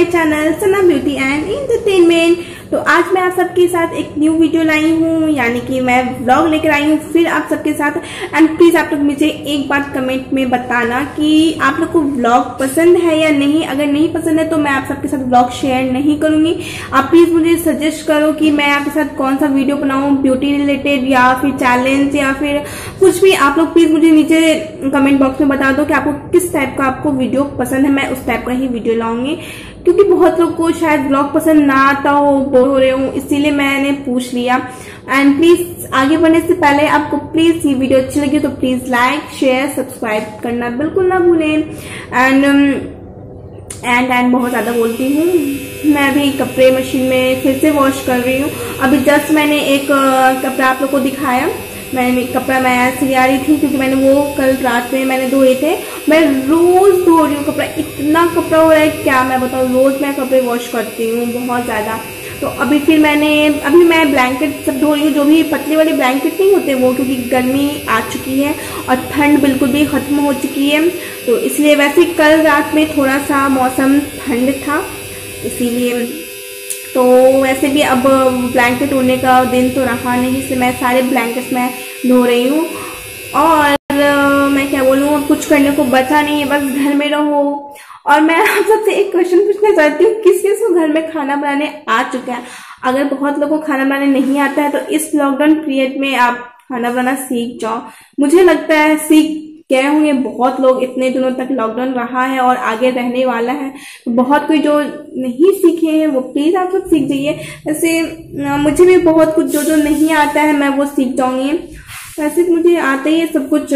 Channel Sana beauty and entertainment. तो आज मैं आप सबके साथ एक न्यू वीडियो लाई हूँ, यानी कि मैं व्लॉग लेकर आई हूँ फिर आप सबके साथ। एंड प्लीज आप लोग मुझे एक बात कमेंट में बताना कि आप लोग को व्लॉग पसंद है या नहीं। अगर नहीं पसंद है तो मैं आप सबके साथ व्लॉग शेयर नहीं करूंगी। आप प्लीज मुझे सजेस्ट करो कि मैं आपके साथ कौन सा वीडियो बनाऊं, ब्यूटी रिलेटेड या फिर चैलेंज या फिर कुछ भी। आप लोग प्लीज मुझे नीचे कमेंट बॉक्स में बता दो कि आपको किस टाइप का आपको वीडियो पसंद है, मैं उस टाइप का ही वीडियो लाऊंगी। क्योंकि बहुत लोग को शायद व्लॉग पसंद ना आता हो, बोर हो रहे हो, इसीलिए मैंने पूछ लिया। एंड प्लीज आगे बढ़ने से पहले आपको प्लीज ये वीडियो अच्छी लगी तो प्लीज लाइक शेयर सब्सक्राइब करना बिल्कुल ना भूलें। एंड बहुत ज्यादा बोलती हूँ। मैं अभी कपड़े मशीन में फिर से वॉश कर रही हूँ। अभी जस्ट मैंने एक कपड़ा आप लोग को दिखाया। मैंने कपड़ा मैं ऐसे आ रही थी क्योंकि मैंने वो कल रात में मैंने धोए थे। मैं रोज धो रही हूँ कपड़ा, इतना कपड़ा हो रहा है क्या मैं बताऊँ। रोज मैं कपड़े वॉश करती हूँ बहुत ज्यादा। तो अभी फिर अभी मैं ब्लैंकेट सब धो रही हूँ, जो भी पतले वाले ब्लैंकेट नहीं होते वो, क्योंकि गर्मी आ चुकी है और ठंड बिल्कुल भी खत्म हो चुकी है। तो इसलिए वैसे कल रात में थोड़ा सा मौसम ठंड था इसीलिए। तो वैसे भी अब ब्लैंकेट उड़ने का दिन तो रहा नहीं, इसलिए मैं सारे ब्लैंकेट्स मैं धो रही हूँ। और मैं क्या बोलूँ, अब कुछ करने को बचा नहीं है, बस घर में रहो। और मैं आप सबसे एक क्वेश्चन पूछना चाहती हूँ, किस किस को घर में खाना बनाने आ चुका है। अगर बहुत लोगों को खाना बनाने नहीं आता है तो इस लॉकडाउन पीरियड में आप खाना बनाना सीख जाओ। मुझे लगता है सीख गए होंगे बहुत लोग, इतने दिनों तक लॉकडाउन रहा है और आगे रहने वाला है। तो बहुत कोई जो नहीं सीखे हैं वो प्लीज आप सब सीख जाइए। वैसे मुझे भी बहुत कुछ जो नहीं आता है मैं वो सीख जाऊंगी। वैसे मुझे आता ही है सब कुछ,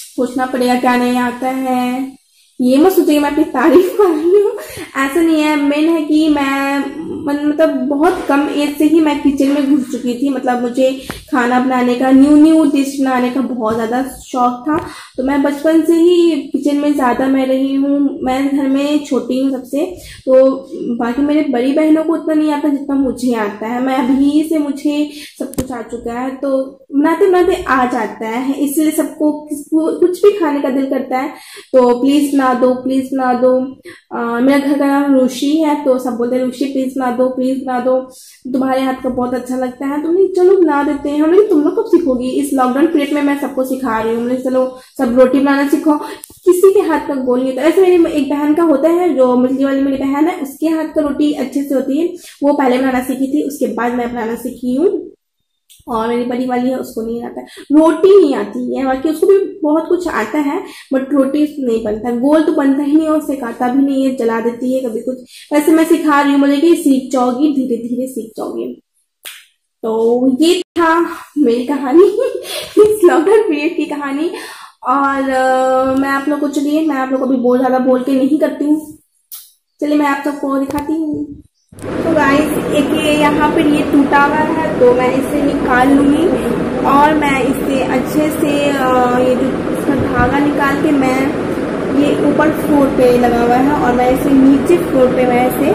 सोचना पड़ेगा क्या नहीं आता है। ये मत सोचिए मैं अपनी तारीफ कर रही हूँ, ऐसा नहीं है। मेन है कि मैं मतलब बहुत कम एज से ही मैं किचन में घुस चुकी थी। मतलब मुझे खाना बनाने का, न्यू डिश बनाने का बहुत ज्यादा शौक था। तो मैं बचपन से ही किचन में ज्यादा मैं रही हूँ। मैं घर में छोटी हूँ सबसे, तो बाकी मेरे बड़ी बहनों को उतना नहीं आता जितना मुझे आता है। मैं अभी से मुझे सब कुछ आ चुका है, तो बनाते बनाते आ जाता है। इसलिए सबको कुछ भी खाने का दिल करता है तो प्लीज बना दो, प्लीज बना दो। मेरा घर का नाम रुषि है, तो सब बोलते हैं रुषि प्लीज बना दो, प्लीज बना दो, तुम्हारे हाथ का बहुत अच्छा लगता है। तो चलो बना देते हैं। हम लोग तुम लोग कब सीखोगी, इस लॉकडाउन पीरियड में मैं सबको सिखा रही हूँ। चलो सब रोटी बनाना सीखो, किसी के हाथ का गोल नहीं होता। ऐसे मेरी एक बहन का होता है, जो मुस्लिम वाली मेरी बहन है, उसके हाथ का रोटी अच्छे से होती है। वो पहले बनाना सीखी थी, उसके बाद मैं बनाना सीखी हूँ। और मेरी बड़ी वाली है, उसको नहीं आता है, रोटी नहीं आती है। बाकी उसको भी बहुत कुछ आता है बट रोटी नहीं बनता, गोल तो बनता ही नहीं और सिखाता भी नहीं है, जला देती है कभी कुछ। वैसे मैं सिखा रही हूँ, मुझे कि सीख जाओगी, धीरे धीरे सीख जाओगी। तो ये था मेरी कहानी इस लॉकडाउन पीरियड की कहानी। और मैं आप लोग को, चलिए मैं आप लोग को अभी बहुत ज्यादा बोल के नहीं करती हूँ, चलिए मैं आप सबको दिखाती हूँ। तो गाइस एक ये यहाँ पर ये टूटा हुआ है, तो मैं इसे निकाल लूंगी और मैं इसे अच्छे से ये जो इसका धागा निकाल के मैं ये ऊपर फ्लोर पे लगा हुआ है और मैं इसे नीचे फ्लोर पे मैं इसे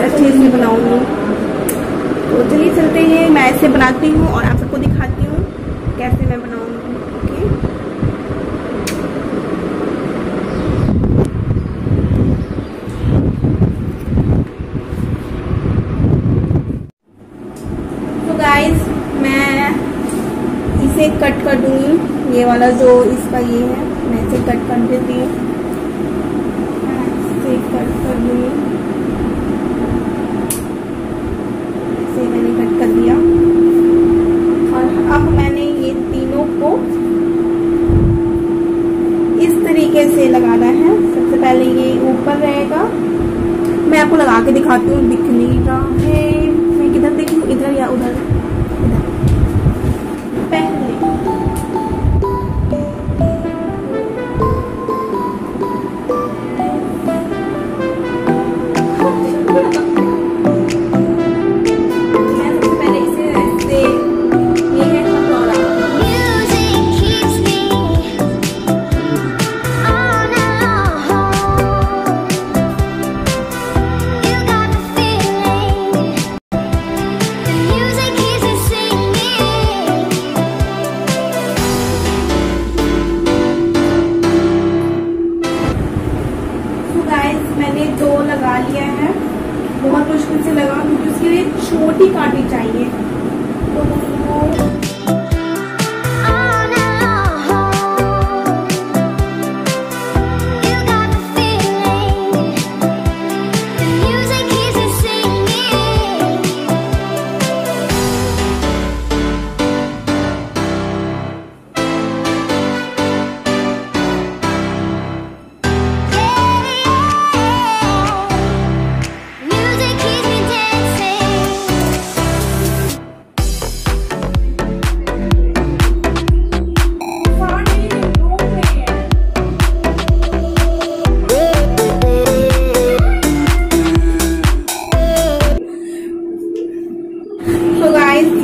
अच्छे से बनाऊंगी। तो चलिए चलते हैं, मैं इसे बनाती हूँ और आप सबको दिखाती हूँ कैसे मैं बनाऊंगी। गाइस मैं इसे कट कर दूंगी, ये वाला जो इसका ये है मैं इसे कट कर देती हूँ, इसे कट कर दूंगी। इसे मैंने कट कर दिया और अब मैंने ये तीनों को इस तरीके से लगाना है। आपको लगा के दिखाती हूँ। दिख नहीं रहा है, मैं किधर देखूँ, इधर या उधर? इधर। पहले मैंने 2 लगा लिया है। बहुत मुश्किल से लगा क्योंकि उसके लिए छोटी काटी चाहिए। तो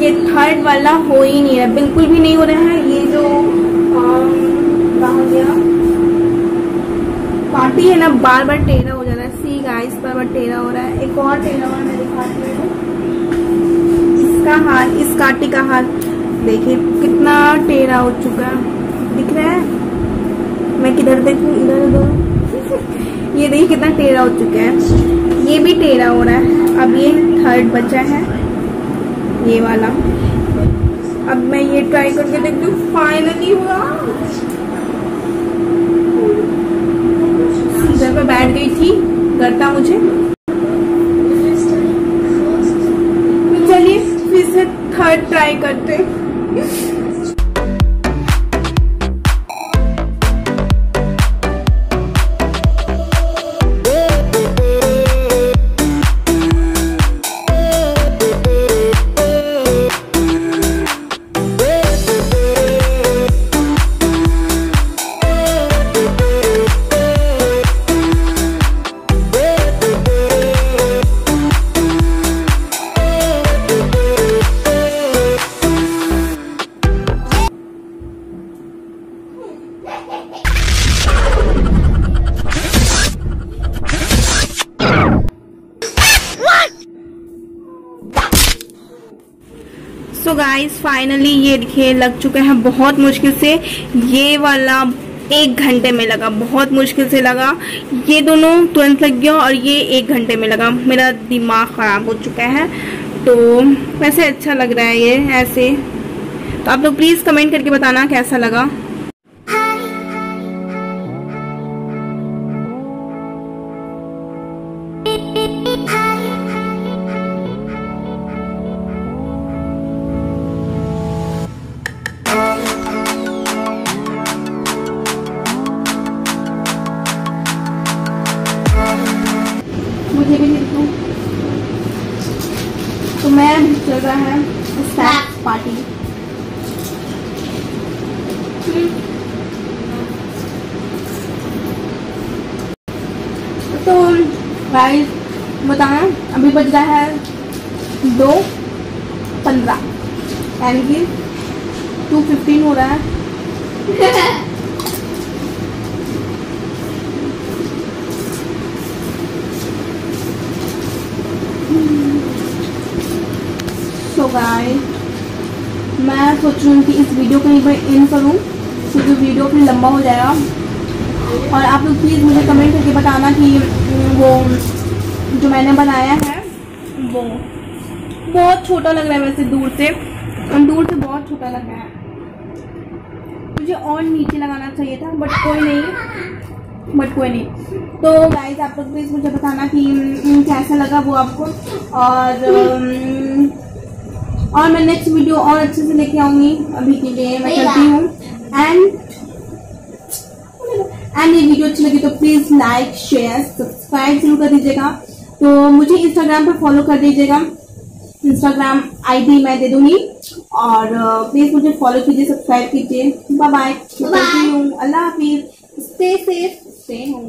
ये थर्ड वाला हो ही नहीं रहा, बिल्कुल भी नहीं हो रहा है। ये जो पार्टी है ना, बार बार टेढ़ा हो जा रहा है। सी गाइस, बार बार टेढ़ा हो रहा है। एक और टेढ़ा हुआ मैं दिखाती हूँ इसका हाल, इस काटी का हाल देखिए कितना टेढ़ा हो चुका है। दिख रहा है? मैं किधर देखूं, इधर उधर। ये देखिए कितना टेढ़ा हो चुका है। ये भी टेढ़ा हो रहा है। अब ये थर्ड बचा है, ये वाला। अब मैं ये ट्राई करके देखती हूँ, फाइनली हुआ। सीजर पे बैठ गई थी, डरता मुझे। चलिए फिर से थर्ड ट्राई करते। सो गाइस फाइनली ये देखिए लग चुका है बहुत मुश्किल से। ये वाला 1 घंटे में लगा, बहुत मुश्किल से लगा। ये दोनों तुरंत लग गया और ये 1 घंटे में लगा। मेरा दिमाग खराब हो चुका है। तो वैसे अच्छा लग रहा है ये ऐसे। तो आप लोग प्लीज कमेंट करके बताना कैसा लगा। मुझे भी लिख दूं। तो मैं चल रहा है स्नैक्स पार्टी। तो गाइस बताना, अभी बज रहा है 2:15 यानी कि 2:15 हो रहा है। तो गाइस मैं सोच रही हूँ कि इस वीडियो को यहीं पर एंड करूँ क्योंकि वीडियो फिर लंबा हो जाएगा। और आप लोग प्लीज़ मुझे कमेंट करके बताना कि वो जो मैंने बनाया है वो बहुत छोटा लग रहा है। वैसे दूर से बहुत छोटा लग रहा है। मुझे और नीचे लगाना चाहिए था बट कोई नहीं। तो गाइस आप लोग प्लीज़ मुझे बताना कि कैसा लगा वो आपको। और मैं नेक्स्ट वीडियो और अच्छे से लेके आऊंगी। अभी के लिए मैं करती हूँ एंड ये वीडियो अच्छी लगी तो प्लीज लाइक शेयर सब्सक्राइब जरूर कर दीजिएगा। तो मुझे इंस्टाग्राम पर फॉलो कर दीजिएगा, इंस्टाग्राम आईडी मैं दे दूंगी, और प्लीज मुझे फॉलो कीजिए, सब्सक्राइब कीजिए। बाय बाय, अल्लाह हाफिज, स्टे सेफ, स्टे होम।